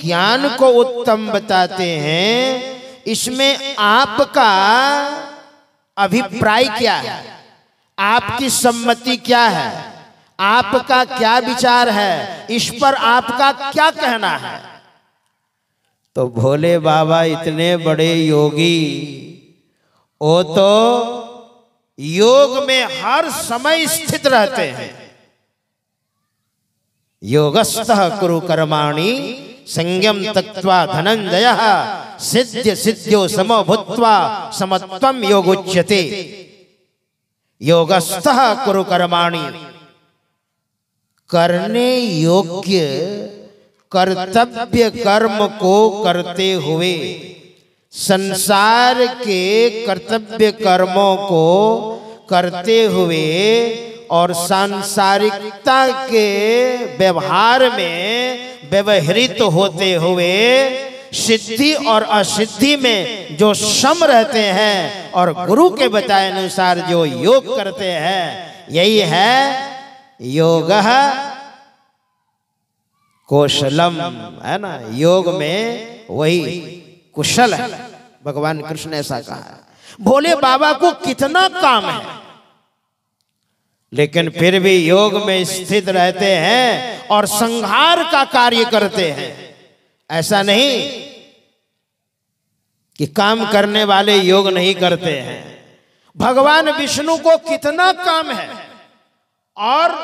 ज्ञान को उत्तम बताते हैं, इसमें आपका अभिप्राय क्या है, आपकी सम्मति क्या है, आपका क्या विचार है, इस पर आपका क्या कहना है। तो भोले बाबा इतने बड़े योगी, वो तो योग में हर समय स्थित रहते हैं। योगस्थः कुरु कर्माणि संयम तत्वा धनंजय सिद्ध सिद्ध्यो समो भूत्वा समत्वं योगुच्यते। योगस्थः कुरु कर्माणि, करने योग्य कर्तव्य कर्म को करते हुए, संसार के कर्तव्य कर्मों को करते हुए और सांसारिकता के व्यवहार में व्यवहृत होते हुए सिद्धि और असिद्धि में जो सम रहते हैं और गुरु के बताए अनुसार जो योग करते हैं, यही है योगः कौशलम, है ना। योग में वही कुशल है, भगवान कृष्ण ने ऐसा कहा है। भोले बाबा को कितना काम है, लेकिन फिर भी योग में स्थित रहते हैं और संहार का कार्य करते हैं। ऐसा नहीं कि काम करने वाले योग नहीं करते हैं। भगवान विष्णु को कितना काम है और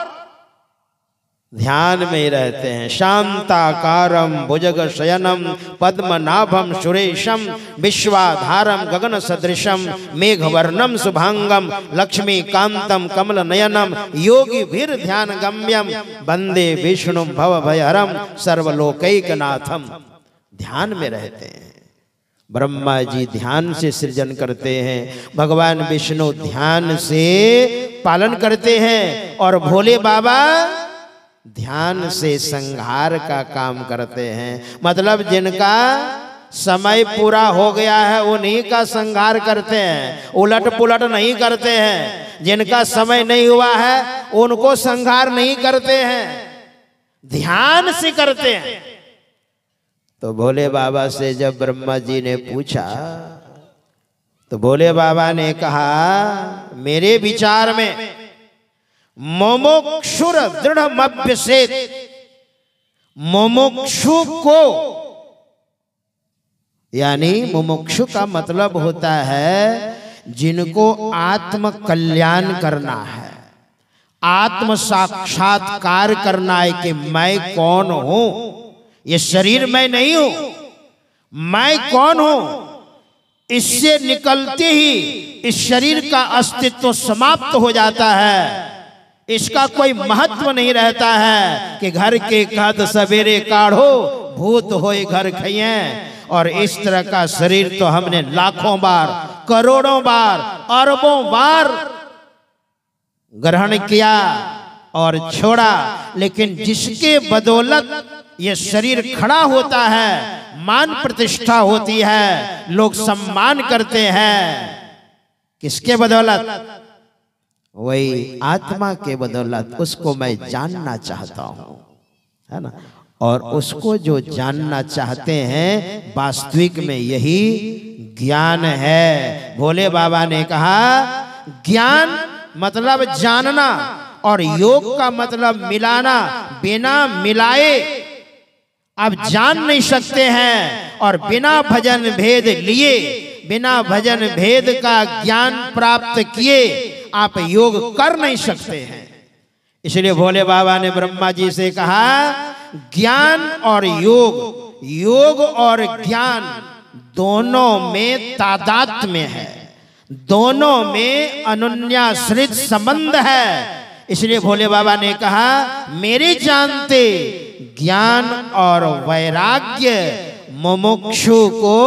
ध्यान में ही रहते हैं। शांताकारम भुजग शयनम पद्मनाभम सुरेशम विश्वाधारम गगन सदृशम मेघवर्णम शुभांगम लक्ष्मी कांतम कमल नयनम योगी भीर ध्यान गम्यम वंदे विष्णु भव भयहरम सर्वलोकैकनाथम। ध्यान में रहते हैं। ब्रह्मा जी ध्यान से सृजन करते हैं, भगवान विष्णु ध्यान से पालन करते हैं और भोले बाबा ध्यान से संहार का काम करते हैं। मतलब जिनका समय पूरा हो गया है उन्हीं का संहार करते हैं, उलट पुलट नहीं करते हैं। जिनका समय नहीं हुआ है उनको संहार नहीं करते हैं, ध्यान से करते हैं। तो भोले बाबा से जब ब्रह्मा जी ने पूछा तो भोले बाबा ने कहा, मेरे विचार में मोमोक्षुर दृढ़मभ्यसेत, मोमोक्षु को, यानी मुमुक्षु का मतलब होता है जिनको आत्म कल्याण करना है, आत्म साक्षात्कार करना है कि मैं कौन हूं, ये शरीर मैं नहीं हूं, मैं कौन हूं। इससे निकलते ही इस शरीर का अस्तित्व समाप्त हो जाता है, इसका कोई महत्व नहीं रहता है कि घर के कद सवेरे काढ़ो भूत होए घर खइए। और इस तरह का शरीर तो हमने लाखों बार, करोड़ों बार, अरबों बार ग्रहण किया और छोड़ा, लेकिन जिसके बदौलत ये शरीर खड़ा होता है, मान प्रतिष्ठा होती है, लोग सम्मान करते हैं, किसके बदौलत? वही आत्मा के बदौलत। उसको मैं जानना चाहता हूं, है ना। और उसको जो जानना चाहते हैं वास्तविक में यही ज्ञान है। भोले बाबा ने कहा ज्ञान मतलब जानना और योग का मतलब मिलाना। बिना मिलाए आप जान नहीं सकते हैं और बिना भजन भेद लिए, बिना भजन भेद का ज्ञान प्राप्त किए आप योग कर नहीं सकते हैं। इसलिए भोले बाबा ने ब्रह्मा जी से कहा ज्ञान और योग, योग और ज्ञान दोनों में तादात्म्य है, दोनों में अनुन्याश्रित संबंध है। इसलिए भोले बाबा ने कहा मेरे जानते ज्ञान और वैराग्य मुमुक्षु को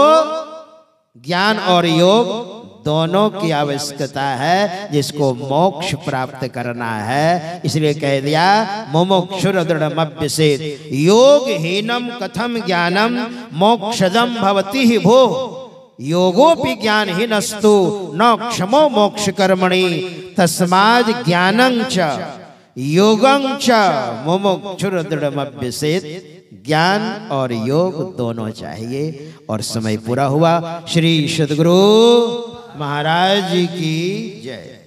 ज्ञान और योग दोनों की आवश्यकता है, जिसको मोक्ष प्राप्त करना है। इसलिए कह दिया मुमुक्षुर दृढ़मभ्यसेत योग हीनम कथम ज्ञानम मोक्षदम भवति ही भो योगोपि ज्ञान हीनस्तु न क्षमो मोक्ष कर्मणि तस्माद् ज्ञानं च योगं च मुमुक्षुर दृढ़मभ्यसेत ज्ञान और योग दोनों चाहिए। और समय पूरा हुआ। श्री सद्गुरु महाराज जी की जय।